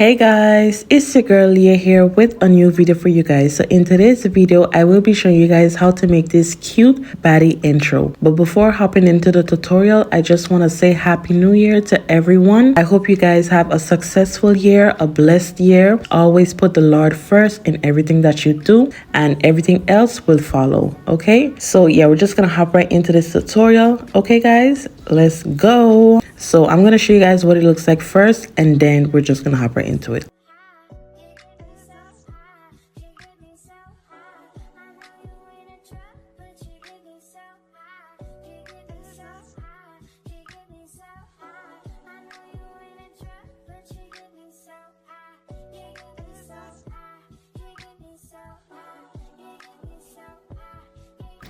Hey guys, it's your girl Leah here with a new video for you guys. So in today's video, I will be showing you guys how to make this cute Baddie intro. But before hopping into the tutorial, I just want to say Happy New Year to everyone. I hope you guys have a successful year, a blessed year. Always put the Lord first in everything that you do and everything else will follow. Okay, so yeah, we're just gonna hop right into this tutorial. Okay guys, let's go. So I'm gonna show you guys what it looks like first, and then we're just gonna hop right into it.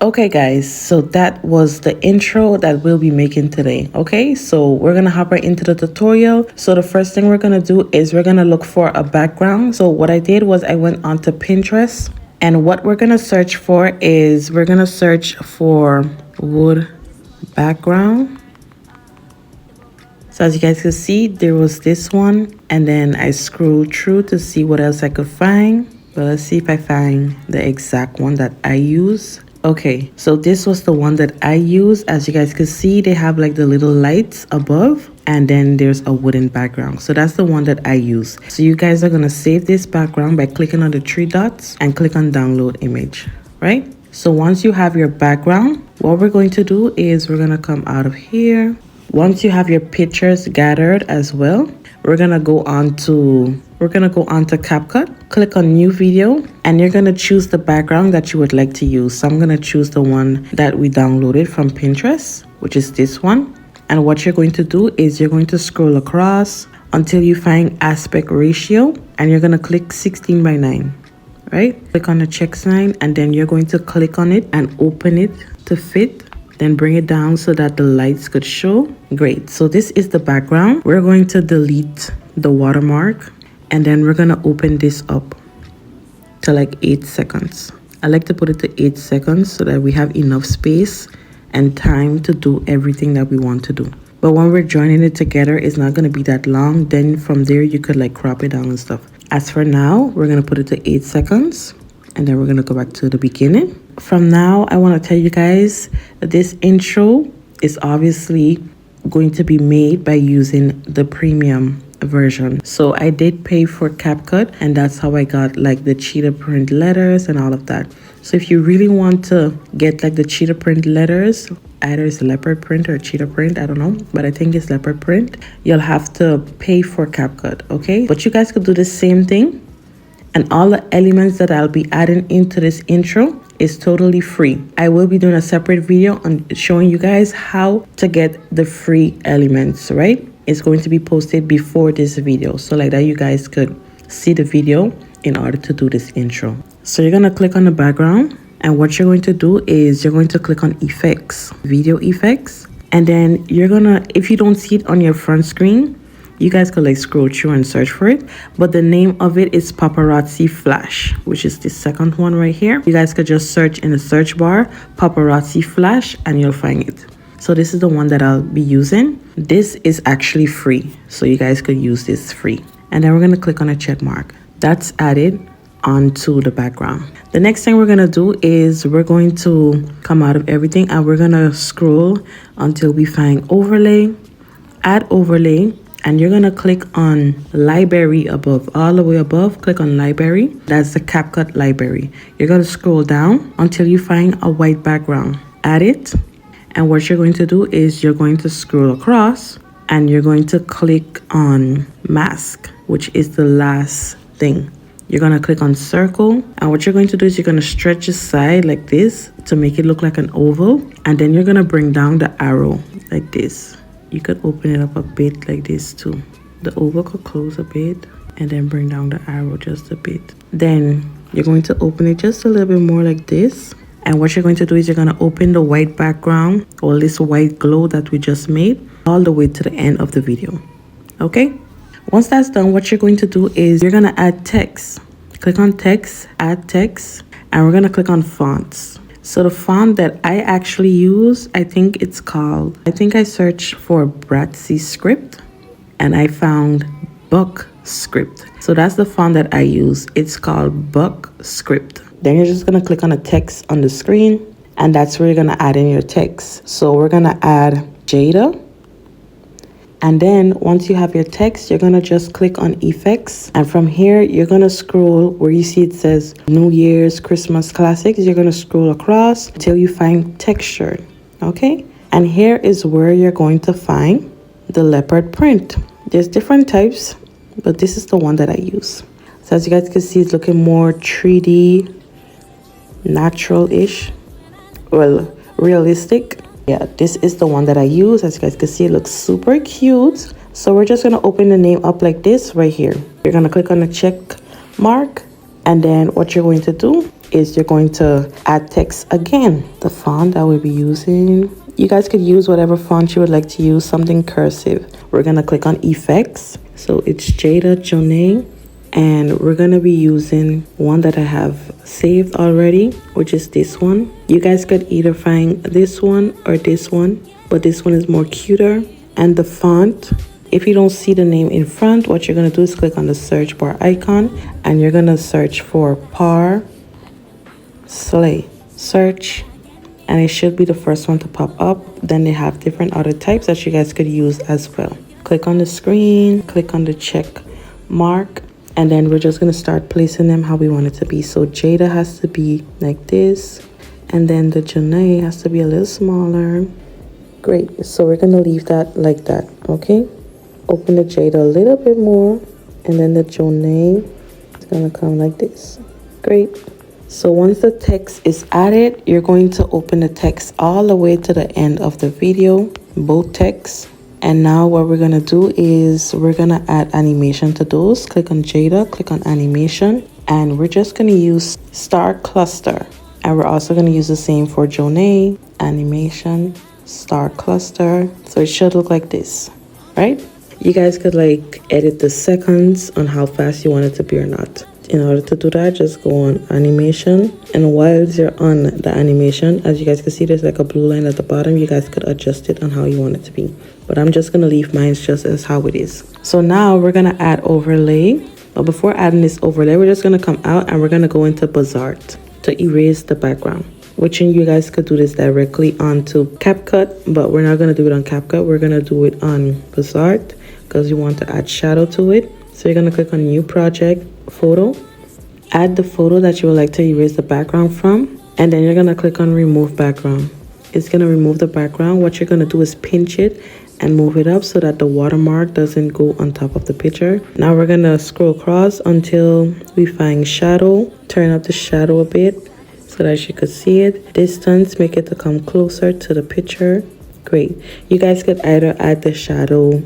Okay guys, so that was the intro that we'll be making today. Okay, so we're gonna hop right into the tutorial. So the first thing we're gonna do is we're gonna look for a background. So what I did was I went onto Pinterest, and what we're gonna search for is we're gonna search for wood background. So as you guys can see, there was this one, and then I scrolled through to see what else I could find. But let's see if I find the exact one that I use. Okay, so this was the one that I use. As you guys can see, they have like the little lights above, and then there's a wooden background. So that's the one that I use. So you guys are gonna save this background by clicking on the three dots and click on download image, right? So once you have your background, what we're going to do is we're gonna come out of here. Once you have your pictures gathered as well, we're gonna go on to Capcut, click on new video, and you're gonna choose the background that you would like to use. So I'm gonna choose the one that we downloaded from Pinterest, which is this one. And what you're going to do is you're going to scroll across until you find aspect ratio, and you're gonna click 16:9, right? Click on the check sign, and then you're going to click on it and open it to fit. Then bring it down so that the lights could show. Great, so this is the background. We're going to delete the watermark, and then we're gonna open this up to like 8 seconds. I like to put it to 8 seconds so that we have enough space and time to do everything that we want to do. But when we're joining it together, it's not gonna be that long. Then from there, you could like crop it down and stuff. As for now, we're gonna put it to 8 seconds, and then we're gonna go back to the beginning. From now, I wanna tell you guys that this intro is obviously going to be made by using the premium version. So I did pay for Capcut, and that's how I got like the cheetah print letters and all of that. So if you really want to get like the cheetah print letters, either it's leopard print or cheetah print, I don't know, but I think it's leopard print, you'll have to pay for Capcut, okay? But you guys could do the same thing, and all the elements that I'll be adding into this intro is totally free. I will be doing a separate video on showing you guys how to get the free elements, right? It's going to be posted before this video, so like that you guys could see the video in order to do this intro. So you're gonna click on the background, and what you're going to do is you're going to click on effects, video effects, and then you're gonna, if you don't see it on your front screen, you guys could like scroll through and search for it, but the name of it is Paparazzi Flash, which is the second one right here. You guys could just search in the search bar Paparazzi Flash and you'll find it. So this is the one that I'll be using. This is actually free, so you guys could use this free. And then we're gonna click on a check mark. That's added onto the background. The next thing we're gonna do is we're going to come out of everything, and we're gonna scroll until we find overlay, add overlay, and you're gonna click on library above, all the way above. Click on library. That's the Capcut library. You're gonna scroll down until you find a white background. Add it. And what you're going to do is you're going to scroll across, and you're going to click on mask, which is the last thing. You're going to click on circle, and what you're going to do is you're going to stretch the side like this to make it look like an oval, and then you're going to bring down the arrow like this. You could open it up a bit like this too. The oval could close a bit, and then bring down the arrow just a bit. Then you're going to open it just a little bit more like this. And what you're going to do is you're going to open the white background, or this white glow that we just made, all the way to the end of the video. Okay? Once that's done, what you're going to do is you're going to add text. Click on text, add text, and we're going to click on fonts. So the font that I actually use, I think I searched for Bratsy script, and I found Buck Script. So that's the font that I use. It's called Buck Script. Then you're just gonna click on the text on the screen, and that's where you're gonna add in your text. So we're gonna add Jada. And then once you have your text, you're gonna just click on effects. And from here, you're gonna scroll where you see it says New Year's Christmas Classics. You're gonna scroll across until you find texture, okay? And here is where you're going to find the leopard print. There's different types, but this is the one that I use. So as you guys can see, it's looking more 3D, natural-ish, well, realistic. Yeah, this is the one that I use. As you guys can see, it looks super cute. So we're just gonna open the name up like this right here. You're gonna click on the check mark, and then what you're going to do is you're going to add text again. The font that we'll be using, you guys could use whatever font you would like to use, something cursive. We're gonna click on effects. So it's Jada Jonay, and we're gonna be using one that I have saved already, which is this one. You guys could either find this one or this one, but this one is more cuter. And the font, if you don't see the name in front, what you're gonna do is click on the search bar icon, and you're gonna search for Par Slay. Search, and it should be the first one to pop up. Then they have different other types that you guys could use as well. Click on the screen, click on the check mark, and then we're just going to start placing them how we want it to be. So Jada has to be like this, and then the Janae has to be a little smaller. Great. So we're going to leave that like that, okay? Open the Jada a little bit more, and then the Janae is going to come like this. Great. So once the text is added, you're going to open the text all the way to the end of the video, both texts. And now what we're going to do is we're going to add animation to those. Click on Jada, click on animation, and we're just going to use star cluster. And we're also going to use the same for Jonay, animation, star cluster. So it should look like this, right? You guys could like edit the seconds on how fast you want it to be or not. In order to do that, just go on animation, and while you're on the animation, as you guys can see, there's like a blue line at the bottom. You guys could adjust it on how you want it to be, but I'm just gonna leave mine just as how it is. So now we're gonna add overlay, but before adding this overlay, we're just gonna come out and we're gonna go into Bazzart to erase the background, which you guys could do this directly onto Capcut, but we're not gonna do it on Capcut. We're gonna do it on Bazzart because you want to add shadow to it. So you're gonna click on new project, photo, add the photo that you would like to erase the background from, and then you're gonna click on remove background. It's gonna remove the background. What you're gonna do is pinch it and move it up so that the watermark doesn't go on top of the picture. Now we're gonna scroll across until we find shadow. Turn up the shadow a bit so that you could see it. Distance, make it to come closer to the picture. Great. You guys could either add the shadow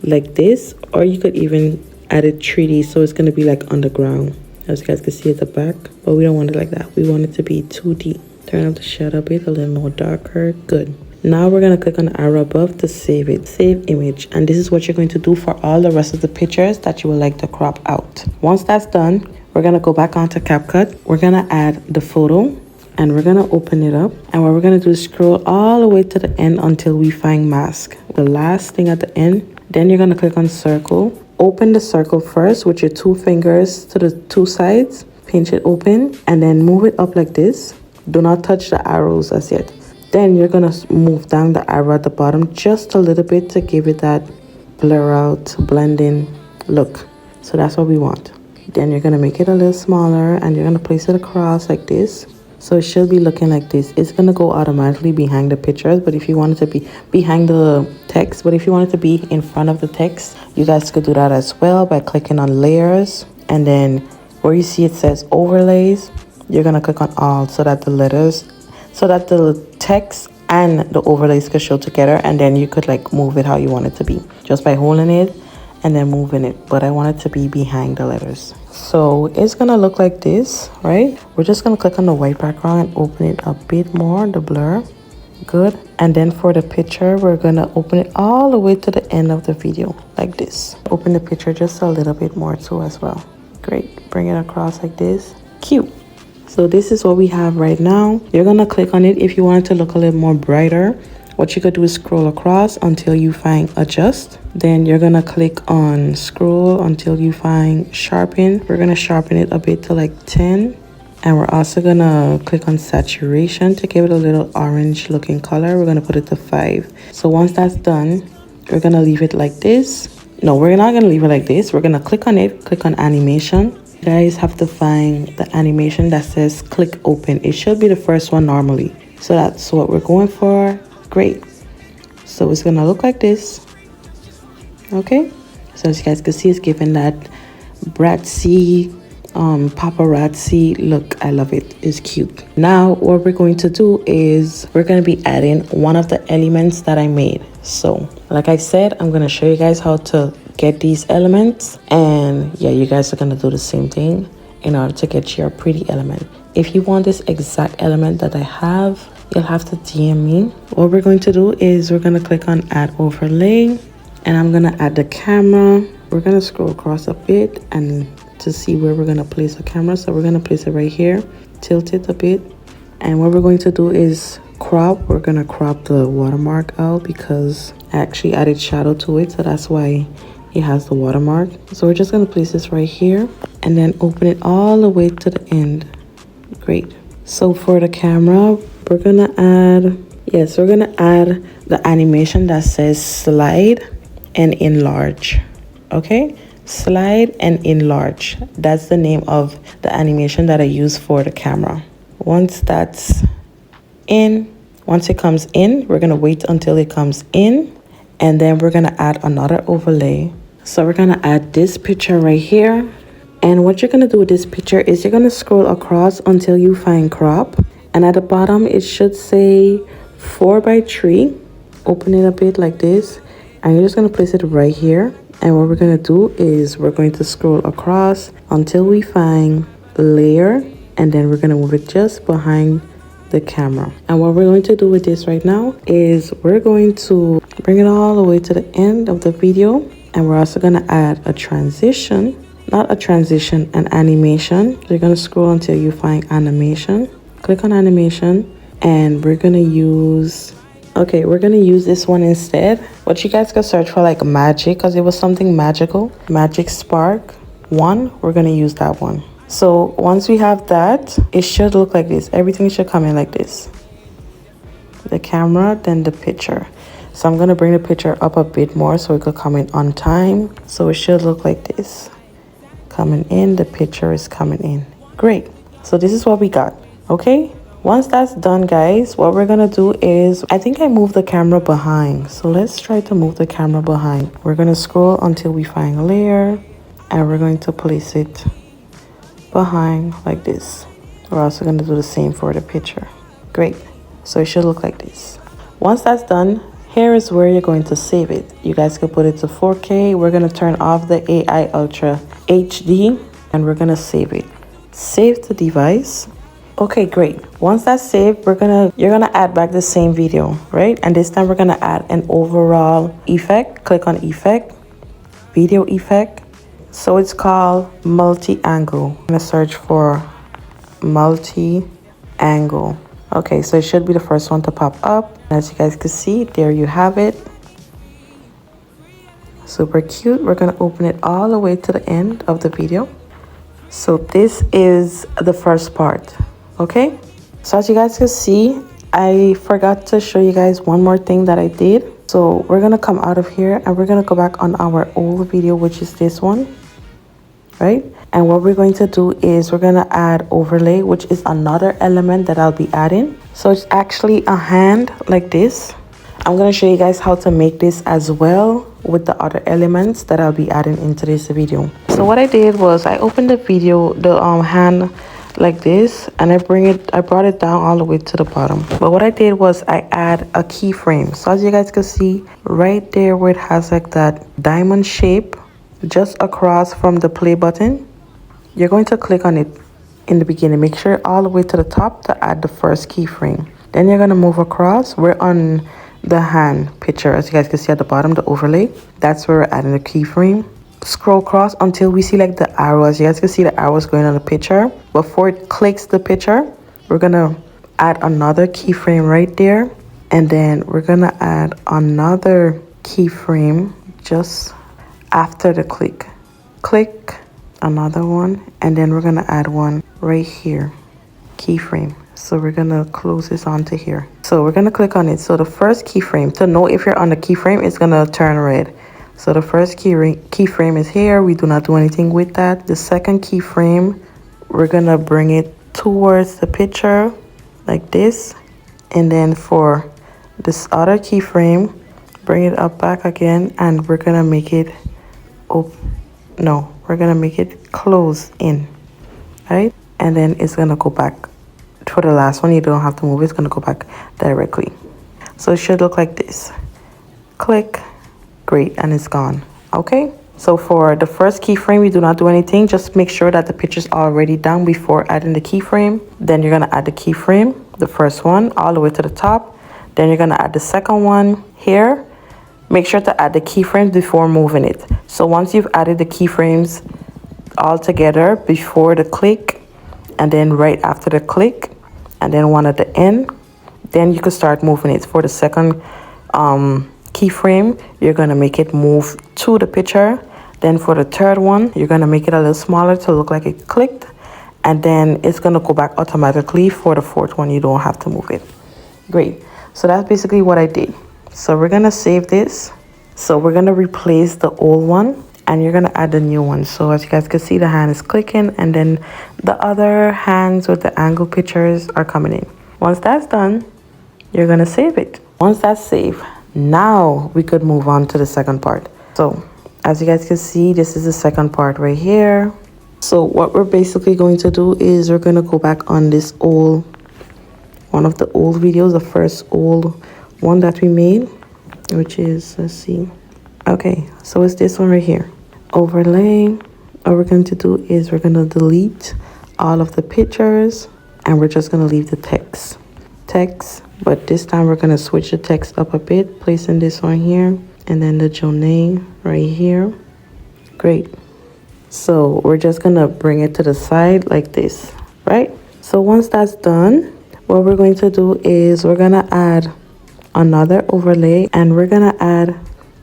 like this, or you could even add it 3D, so it's going to be like underground, as you guys can see at the back, but we don't want it like that. We want it to be 2D. Turn up the shadow a bit, a little more darker. Good. Now we're going to click on the arrow above to save it. Save image. And this is what you're going to do for all the rest of the pictures that you would like to crop out. Once that's done, we're going to go back onto CapCut. We're going to add the photo, and we're going to open it up. And what we're going to do is scroll all the way to the end until we find mask, the last thing at the end. Then you're going to click on circle. Open the circle first with your 2 fingers to the 2 sides. Pinch it open and then move it up like this. Do not touch the arrows as yet. Then you're going to move down the arrow at the bottom just a little bit to give it that blur out, blend in look. So that's what we want. Then you're going to make it a little smaller and you're going to place it across like this. So it should be looking like this. It's going to go automatically behind the pictures, but if you want it to be behind the text, but if you want it to be in front of the text, you guys could do that as well by clicking on layers, and then where you see it says overlays, you're going to click on all so that the letters, so that the text and the overlays could show together, and then you could like move it how you want it to be just by holding it and then moving it. But I want it to be behind the letters. So it's gonna look like this, right? We're just gonna click on the white background and open it a bit more, the blur. Good. And then for the picture, we're gonna open it all the way to the end of the video like this. Open the picture just a little bit more too as well. Great. Bring it across like this. Cute. So this is what we have right now. You're gonna click on it if you want it to look a little more brighter. What you could do is scroll across until you find adjust. Then you're gonna click on scroll until you find sharpen. We're gonna sharpen it a bit to like 10. And we're also gonna click on saturation to give it a little orange looking color. We're gonna put it to 5. So once that's done, we're gonna leave it like this. No, we're not gonna leave it like this. We're gonna click on it, click on animation. You guys have to find the animation that says click open. It should be the first one normally. So that's what we're going for. Great. So it's gonna look like this. Okay, so as you guys can see, it's giving that Bratzy paparazzi look. I love it. It's cute. Now what we're going to do is we're going to be adding one of the elements that I made. So like I said, I'm going to show you guys how to get these elements, and yeah, you guys are going to do the same thing in order to get your pretty element. If you want this exact element that I have, you'll have to DM me. What we're going to do is we're going to click on add overlay, and I'm going to add the camera. We're going to scroll across a bit and to see where we're going to place the camera. So we're going to place it right here, tilt it a bit. And what we're going to do is crop. We're going to crop the watermark out because I actually added shadow to it. So that's why it has the watermark. So we're just going to place this right here and then open it all the way to the end. Great. So for the camera, we're going to add, yes, we're going to add the animation that says slide and enlarge. Okay, slide and enlarge. That's the name of the animation that I use for the camera. Once that's in, once it comes in, we're gonna wait until it comes in, and then we're gonna add another overlay. So we're gonna add this picture right here, and what you're gonna do with this picture is you're gonna scroll across until you find crop, and at the bottom it should say 4:3. Open it a bit like this, and you're just going to place it right here. And what we're going to do is we're going to scroll across until we find layer, and then we're going to move it just behind the camera. And what we're going to do with this right now is we're going to bring it all the way to the end of the video, and we're also going to add a transition, not a transition, an animation. So you're going to scroll until you find animation, click on animation, and we're going to use, okay, we're going to use this one instead. What you guys can search for like magic, because it was something magical. Magic Spark 1, we're going to use that one. So once we have that, it should look like this. Everything should come in like this. The camera, then the picture. So I'm going to bring the picture up a bit more so it could come in on time. So it should look like this. Coming in, the picture is coming in. Great. So this is what we got. Okay. Once that's done, guys, what we're gonna do is, I think I moved the camera behind. So let's try to move the camera behind. We're gonna scroll until we find a layer, and we're going to place it behind like this. We're also gonna do the same for the picture. Great. So it should look like this. Once that's done, here is where you're going to save it. You guys can put it to 4K. We're gonna turn off the AI Ultra HD, and we're gonna save it. Save the device. Okay, great. Once that's saved, you're gonna add back the same video, right? And this time we're gonna add an overall effect. Click on effect, video effect. So it's called multi-angle. I'm gonna search for multi-angle. Okay, so it should be the first one to pop up. As you guys can see, there you have it. Super cute. We're gonna open it all the way to the end of the video. So this is the first part. Okay, so as you guys can see, I forgot to show you guys one more thing that I did. So we're gonna come out of here and we're gonna go back on our old video, which is this one, right? And what we're going to do is we're gonna add overlay, which is another element that I'll be adding. So it's actually a hand like this. I'm gonna show you guys how to make this as well with the other elements that I'll be adding into this video. So what I did was I opened the video, the hand like this, and I brought it down all the way to the bottom. But what I did was I add a keyframe. So as you guys can see right there where it has like that diamond shape just across from the play button, you're going to click on it in the beginning. Make sure all the way to the top to add the first keyframe. Then you're going to move across. We're on the hand picture, as you guys can see at the bottom, the overlay. That's where we're adding the keyframe. Scroll across until we see like the arrows. You guys can see the arrows going on the picture. Before it clicks the picture, we're gonna add another keyframe right there, and then we're gonna add another keyframe just after the click. Click another one, and then we're gonna add one right here, keyframe. So we're gonna close this onto here. So we're gonna click on it. So the first keyframe, to know if you're on the keyframe, it's gonna turn red. So the first keyframe is here. We do not do anything with that. The second keyframe, we're gonna bring it towards the picture like this. And then for this other keyframe, bring it up back again, and we're gonna make it we're gonna make it close in, right? And then it's gonna go back. For the last one, you don't have to move, it's gonna go back directly. So it should look like this. Click, great, and it's gone. Okay, so for the first keyframe, you do not do anything. Just make sure that the picture's already done before adding the keyframe. Then you're gonna add the keyframe, the first one, all the way to the top. Then you're gonna add the second one here. Make sure to add the keyframes before moving it. So once you've added the keyframes all together before the click, and then right after the click, and then one at the end, then you can start moving it. For the second keyframe, you're gonna make it move to the picture. Then for the third one, you're gonna make it a little smaller to look like it clicked, and then it's gonna go back automatically. For the fourth one, you don't have to move it. Great. So that's basically what I did. So we're gonna save this. So we're gonna replace the old one, and you're gonna add the new one. So as you guys can see, the hand is clicking, and then the other hands with the angle pictures are coming in. Once that's done, you're gonna save it. Once that's saved, now we could move on to the second part. So as you guys can see, this is the second part right here. So what we're basically going to do is we're gonna go back on this one of the old videos, the first old one that we made, which is, let's see. Okay, so it's this one right here. Overlay. What we're going to do is we're going to delete all of the pictures, and we're just going to leave the text. But this time we're going to switch the text up a bit, placing this one here, and then the Journey right here. Great. So we're just going to bring it to the side like this, right? So once that's done, what we're going to do is we're going to add another overlay, and we're gonna add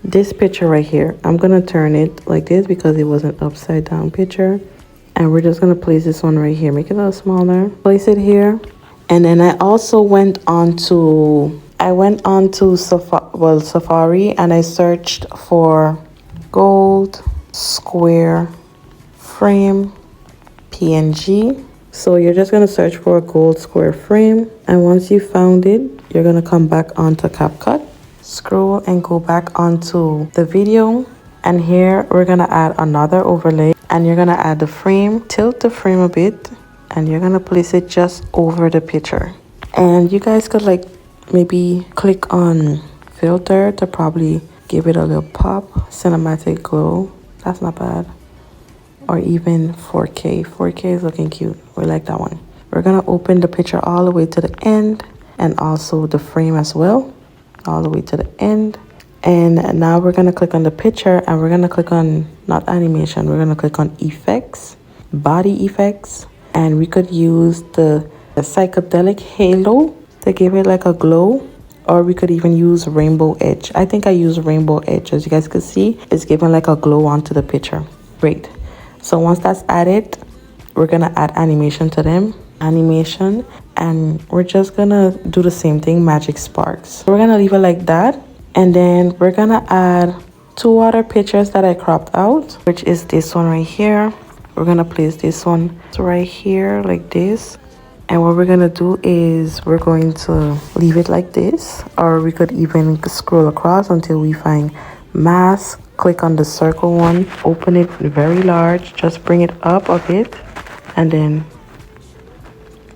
this picture right here. I'm gonna turn it like this because it was an upside down picture, and we're just gonna place this one right here, make it a little smaller, place it here. And then I also went on to Safari, and I searched for gold square frame PNG. So you're just gonna search for a gold square frame, and once you found it, you're gonna come back onto CapCut, scroll and go back onto the video, and here we're gonna add another overlay, and you're gonna add the frame, tilt the frame a bit, and you're gonna place it just over the picture. And you guys could like maybe click on filter to probably give it a little pop, cinematic glow. That's not bad. Or even 4K. 4K is looking cute. We like that one. We're gonna open the picture all the way to the end, and also the frame as well, all the way to the end. And now we're gonna click on the picture, and we're gonna click on, not animation, we're gonna click on effects, body effects, and we could use the psychedelic halo to give it like a glow, or we could even use rainbow edge. I think I use rainbow edge. As you guys can see, it's giving like a glow onto the picture. Great. So once that's added, we're gonna add animation to them, and we're just gonna do the same thing, magic sparks. We're gonna leave it like that, and then we're gonna add two other pictures that I cropped out, which is this one right here. We're gonna place this one right here like this, and what we're gonna do is we're going to leave it like this, or we could even scroll across until we find mask. Click on the circle one, open it very large, just bring it up a bit, and then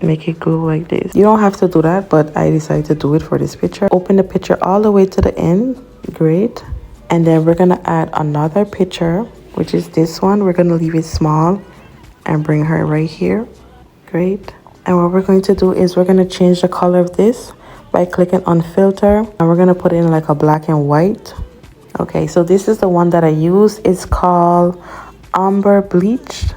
make it glow like this. You don't have to do that, but I decided to do it for this picture. Open the picture all the way to the end. Great. And then we're gonna add another picture, which is this one. We're gonna leave it small and bring her right here. Great. And what we're going to do is we're gonna change the color of this by clicking on filter, and we're gonna put in like a black and white. Okay, so this is the one that I use. It's called Umber Bleached.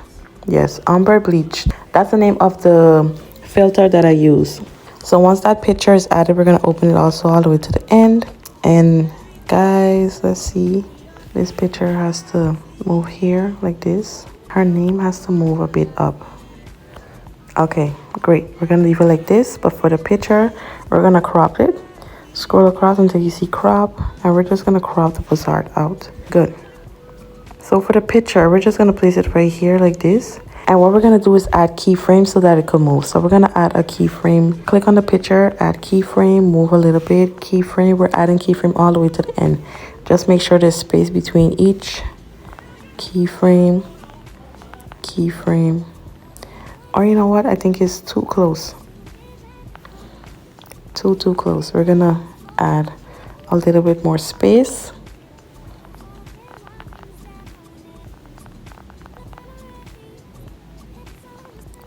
Yes, Umber Bleached. That's the name of the filter that I use. So once that picture is added, we're gonna open it also all the way to the end. And guys, let's see. This picture has to move here like this. Her name has to move a bit up. Okay, great. We're gonna leave it like this, but for the picture, we're gonna crop it. Scroll across until you see crop, and we're just gonna crop the facade out. Good. So for the picture, we're just gonna place it right here like this. And what we're gonna do is add keyframes so that it could move. So we're gonna add a keyframe. Click on the picture, add keyframe, move a little bit, keyframe. We're adding keyframe all the way to the end. Just make sure there's space between each keyframe, keyframe. Or you know what? I think it's too close. Too close. We're gonna add a little bit more space.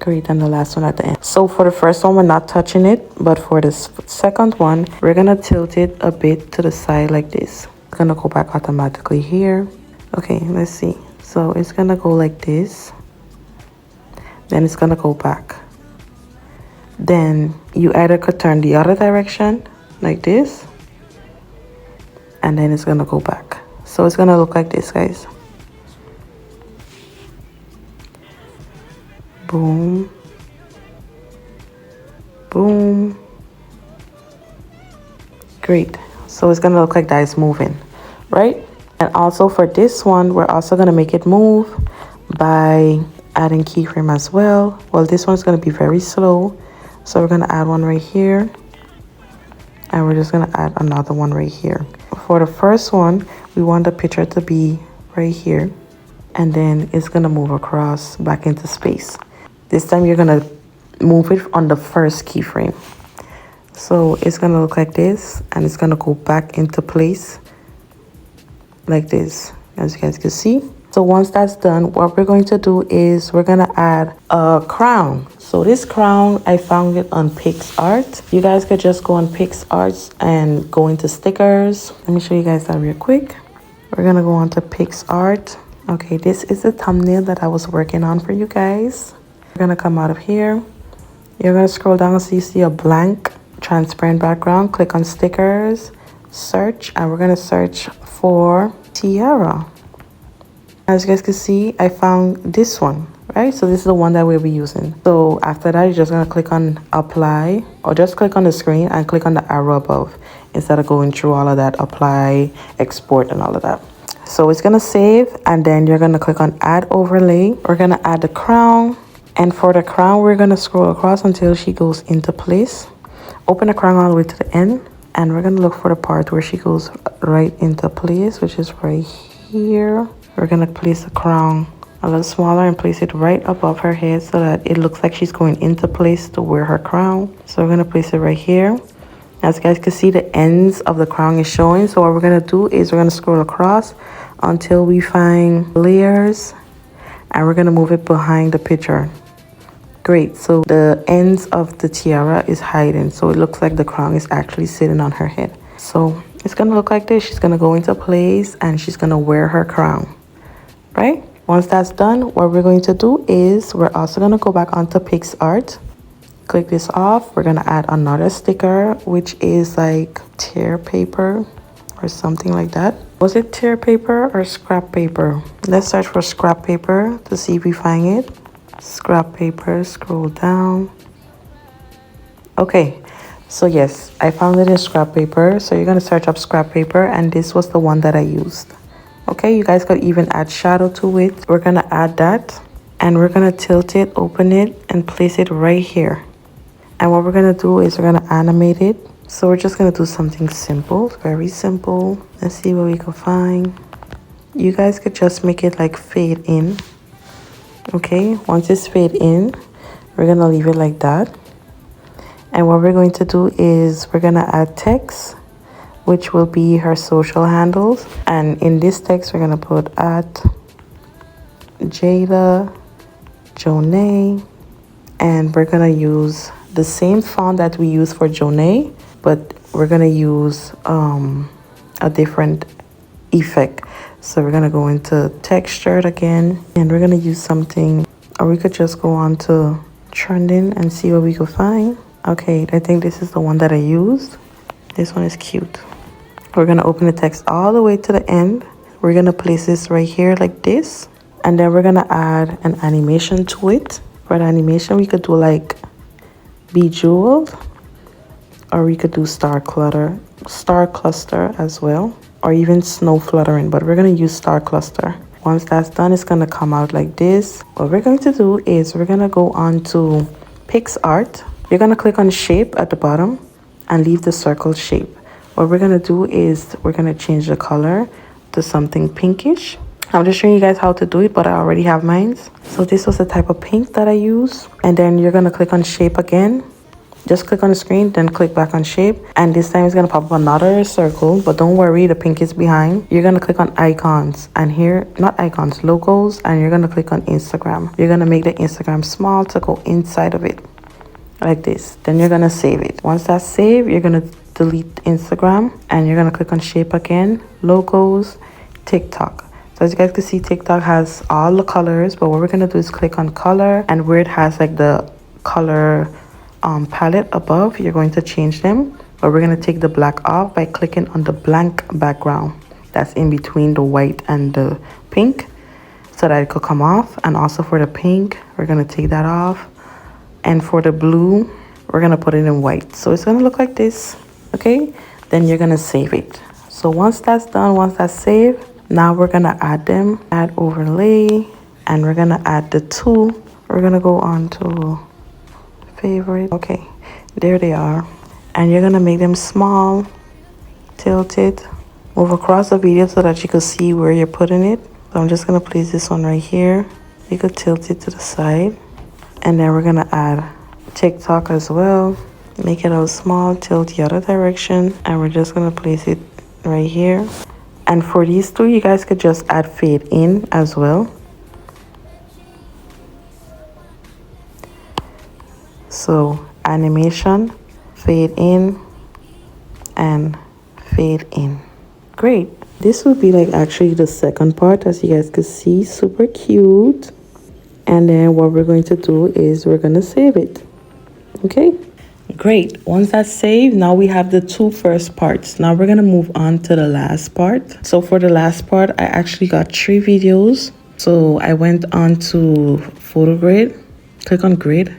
Great, and the last one at the end. So for the first one, we're not touching it, but for this second one, we're gonna tilt it a bit to the side like this. It's gonna go back automatically here. Okay, let's see. So it's gonna go like this. Then it's gonna go back. Then you either could turn the other direction like this, and then it's gonna go back. So it's gonna look like this, guys. Boom, boom. Great. So it's gonna look like that is moving, right? And also for this one, we're also gonna make it move by adding keyframe as well. Well, this one's gonna be very slow, so we're gonna add one right here, and we're just gonna add another one right here. For the first one, we want the picture to be right here, and then it's gonna move across back into space. This time you're gonna move it on the first keyframe. So it's gonna look like this, and it's gonna go back into place like this, as you guys can see. So once that's done, what we're going to do is we're gonna add a crown. So this crown, I found it on PixArt. You guys could just go on PixArt and go into stickers. Let me show you guys that real quick. We're gonna go on to PixArt. Okay, this is the thumbnail that I was working on for you guys. We're gonna come out of here. You're gonna scroll down so you see a blank transparent background. Click on stickers, search, and we're gonna search for tiara. As you guys can see, I found this one, right? So this is the one that we'll be using. So after that, you're just gonna click on apply, or just click on the screen and click on the arrow above instead of going through all of that, apply, export, and all of that. So it's gonna save, and then you're gonna click on add overlay. We're gonna add the crown. And for the crown, we're gonna scroll across until she goes into place. Open the crown all the way to the end, and we're gonna look for the part where she goes right into place, which is right here. We're gonna place the crown a little smaller and place it right above her head so that it looks like she's going into place to wear her crown. So we're gonna place it right here. As you guys can see, the ends of the crown is showing. So what we're gonna do is we're gonna scroll across until we find layers, and we're gonna move it behind the picture. Great, so the ends of the tiara is hiding, so it looks like the crown is actually sitting on her head. So it's gonna look like this. She's gonna go into place and she's gonna wear her crown, right? Once that's done, what we're going to do is we're also gonna go back onto PixArt. Click this off. We're gonna add another sticker, which is like tear paper or something like that. Was it tear paper or scrap paper? Let's search for scrap paper to see if we find it. Scrap paper, scroll down. Okay, so yes, I found it in scrap paper. So you're gonna search up scrap paper, and this was the one that I used. Okay, you guys could even add shadow to it. We're gonna add that, and we're gonna tilt it, open it, and place it right here. And what we're gonna do is we're gonna animate it. So we're just gonna do something simple, very simple. Let's see what we can find. You guys could just make it like fade in. Okay, once it's fade in, we're gonna leave it like that. And what we're going to do is we're gonna add text, which will be her social handles. And in this text, we're gonna put at Jada Jonay, and we're gonna use the same font that we use for Jonay, but we're gonna use a different effect. So we're gonna go into textured again, and we're gonna use something, or we could just go on to trending and see what we could find. Okay, I think this is the one that I used. This one is cute. We're gonna open the text all the way to the end, we're gonna place this right here like this, and then we're gonna add an animation to it. For the animation, we could do like Bejeweled, or we could do star cluster as well, or even snow fluttering, but we're gonna use star cluster. Once that's done, it's gonna come out like this. What we're going to do is we're gonna go on to PixArt. You're gonna click on shape at the bottom and leave the circle shape. What we're gonna do is we're gonna change the color to something pinkish. I'm just showing you guys how to do it, but I already have mine. So this was the type of pink that I use. And then you're gonna click on shape again. Just click on the screen, then click back on shape. And this time it's gonna pop up another circle, but don't worry, the pink is behind. You're gonna click on icons, and here, not icons, logos, and you're gonna click on Instagram. You're gonna make the Instagram small to go inside of it, like this. Then you're gonna save it. Once that's saved, you're gonna delete Instagram, and you're gonna click on shape again, logos, TikTok. So as you guys can see, TikTok has all the colors, but what we're gonna do is click on color, and where it has like the color palette above, you're going to change them. But we're gonna take the black off by clicking on the blank background that's in between the white and the pink, so that it could come off. And also for the pink, we're gonna take that off, and for the blue, we're gonna put it in white, so it's gonna look like this. Okay, then you're gonna save it. So once that's done, once that's saved, now we're gonna add them, add overlay, and we're gonna add the two. We're gonna go on to favorite. Okay, there they are. And you're gonna make them small, tilt it, move across the video so that you can see where you're putting it. So I'm just gonna place this one right here. You could tilt it to the side. And then we're gonna add TikTok as well. Make it out small, tilt the other direction, and we're just gonna place it right here. And for these two, you guys could just add fade in as well. So animation, fade in, and fade in. Great. This would be like actually the second part, as you guys can see, super cute. And then what we're going to do is we're gonna save it. Okay, great. Once that's saved, now we have the two first parts. Now we're gonna move on to the last part. So for the last part, I actually got 3 videos. So I went on to photo grid, click on grid,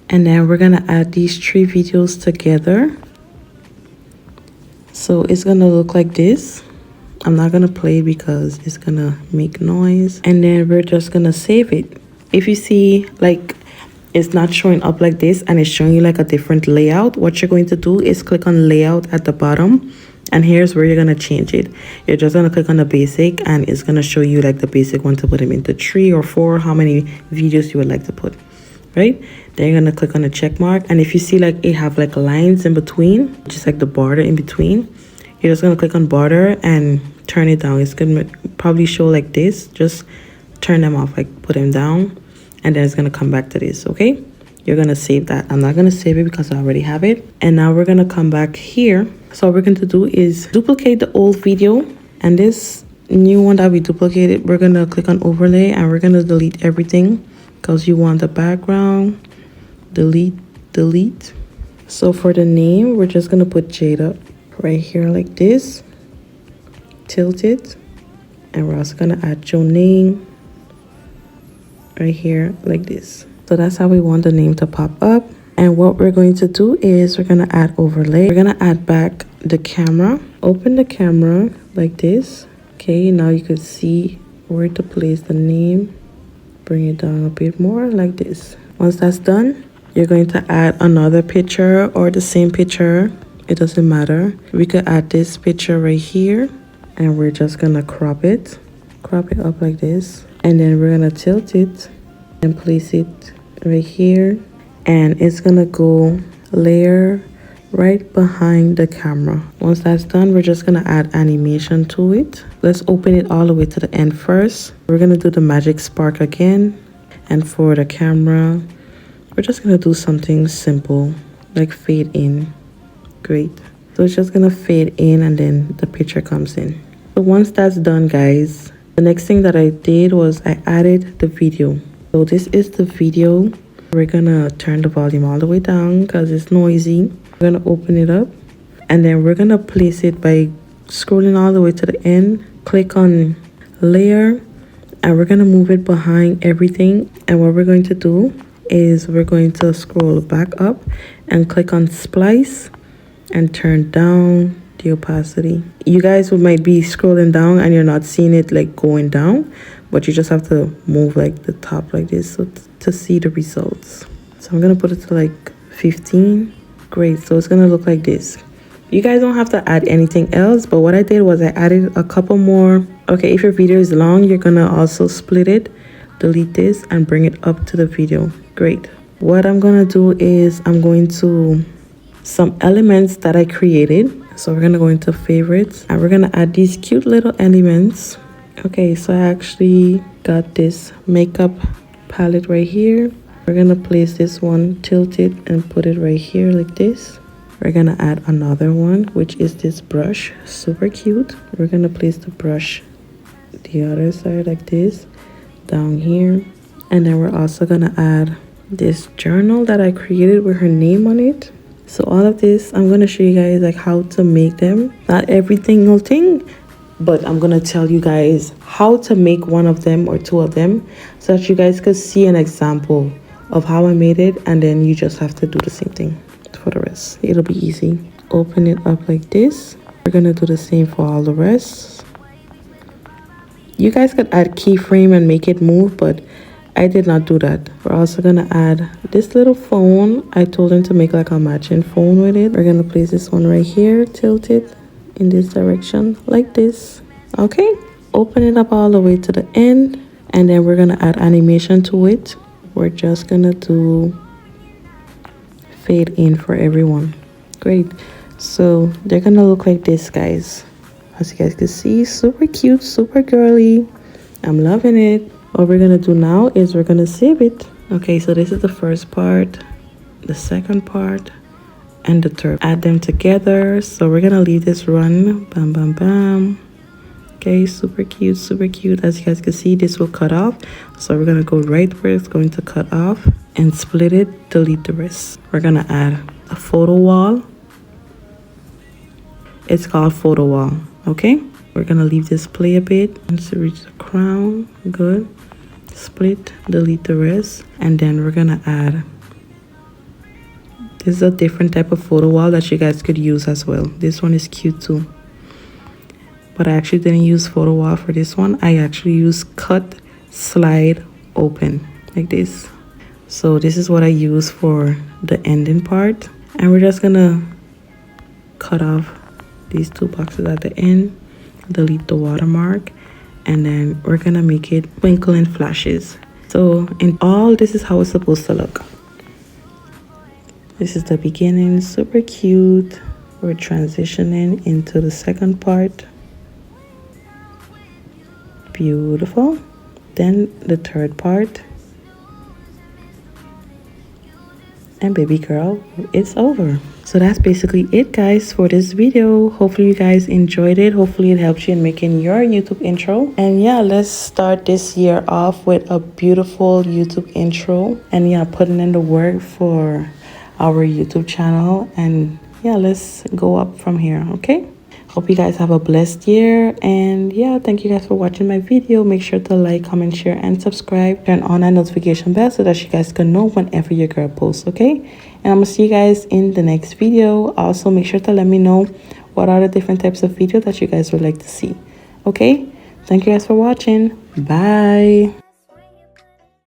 and then we're gonna add these 3 videos together. So it's gonna look like this. I'm not gonna play because it's gonna make noise. And then we're just gonna save it. If you see like it's not showing up like this and it's showing you like a different layout, what you're going to do is click on layout at the bottom, and here's where you're gonna change it. You're just gonna click on the basic, and it's gonna show you like the basic one to put them into 3 or 4, how many videos you would like to put, right? Then you're gonna click on the check mark, and if you see like it have like lines in between, just like the border in between, you're just gonna click on border and turn it down. It's gonna probably show like this. Just turn them off, like put them down, and then it's gonna come back to this. Okay, you're gonna save that. I'm not gonna save it because I already have it. And now we're gonna come back here. So what we're going to do is duplicate the old video, and this new one that we duplicated, we're gonna click on overlay, and we're gonna delete everything because you want the background. Delete. So for the name, we're just gonna put Jada right here like this, tilt it, and we're also gonna add your name right here like this. So that's how we want the name to pop up. And what we're going to do is we're gonna add overlay. We're gonna add back the camera. Open the camera like this. Okay, now you can see where to place the name. Bring it down a bit more like this. Once that's done, you're going to add another picture or the same picture. It doesn't matter. We could add this picture right here, and we're just gonna crop it up like this, and then we're gonna tilt it and place it right here, and it's gonna go layer right behind the camera. Once that's done, we're just gonna add animation to it. Let's open it all the way to the end first. We're gonna do the magic spark again, and for the camera, we're just gonna do something simple like fade in. Great. So it's just gonna fade in, and then the picture comes in. So once that's done, guys, the next thing that I did was I added the video. So this is the video. We're gonna turn the volume all the way down because it's noisy. We're gonna open it up, and then we're gonna place it by scrolling all the way to the end click on layer, and we're going to move it behind everything. And what we're going to do is we're going to scroll back up and click on splice and turn down the opacity. You guys might be scrolling down and you're not seeing it like going down, but you just have to move like the top like this so to see the results. So I'm gonna put it to like 15. Great, so it's gonna look like this. You guys don't have to add anything else, but what I did was I added a couple more. Okay, if your video is long, you're gonna also split it, delete this, and bring it up to the video. Great. What I'm gonna do is I'm going to some elements that I created. So we're gonna go into favorites and we're gonna add these cute little elements. Okay, so I actually got this makeup palette right here. We're gonna place this one, tilt it, and put it right here like this. We're gonna add another one, which is this brush, super cute. We're gonna place the brush the other side like this, down here. And then we're also gonna add this journal that I created with her name on it. So all of this, I'm gonna show you guys like how to make them. Not every single thing, but I'm gonna tell you guys how to make one of them or two of them so that you guys could see an example of how I made it, and then you just have to do the same thing for the rest. It'll be easy. Open it up like this. We're gonna do the same for all the rest. You guys could add keyframe and make it move, but I did not do that. We're also gonna add this little phone. I told him to make like a matching phone with it. We're gonna place this one right here, tilt it in this direction like this. Okay, open it up all the way to the end, and then we're gonna add animation to it. We're just gonna do fade in for everyone. Great. So they're gonna look like this, guys. As you guys can see, super cute, super girly. I'm loving it. What we're gonna do now is we're gonna save it. Okay, so this is the first part, the second part, and the third. Add them together. So we're gonna leave this run. Bam, bam, bam. Okay, super cute, super cute. As you guys can see, this will cut off. So we're gonna go right where it's going to cut off and split it, delete the rest. We're gonna add a photo wall. It's called photo wall. Okay, we're gonna leave this play a bit until we reach the crown. Good. Split, delete the rest, and then we're gonna add, this is a different type of photo wall that you guys could use as well. This one is cute too, but I actually didn't use photo wall for this one. I actually used cut, slide, open like this. So this is what I use for the ending part, and we're just gonna cut off these two boxes at the end, delete the watermark, and then we're gonna make it twinkle and flashes. So in all, this is how it's supposed to look. This is the beginning, super cute. We're transitioning into the second part. Beautiful. Then the third part. And baby girl, it's over. So that's basically it, guys, for this video. Hopefully you guys enjoyed it. Hopefully it helps you in making your YouTube intro. And yeah, let's start this year off with a beautiful YouTube intro, and yeah, putting in the work for our YouTube channel. And yeah, let's go up from here. Okay, hope you guys have a blessed year, and yeah, thank you guys for watching my video. Make sure to like, comment, share, and subscribe. Turn on that notification bell so that you guys can know whenever your girl posts. Okay, and I'm gonna see you guys in the next video. Also, make sure to let me know what are the different types of videos that you guys would like to see. Okay, thank you guys for watching. Bye.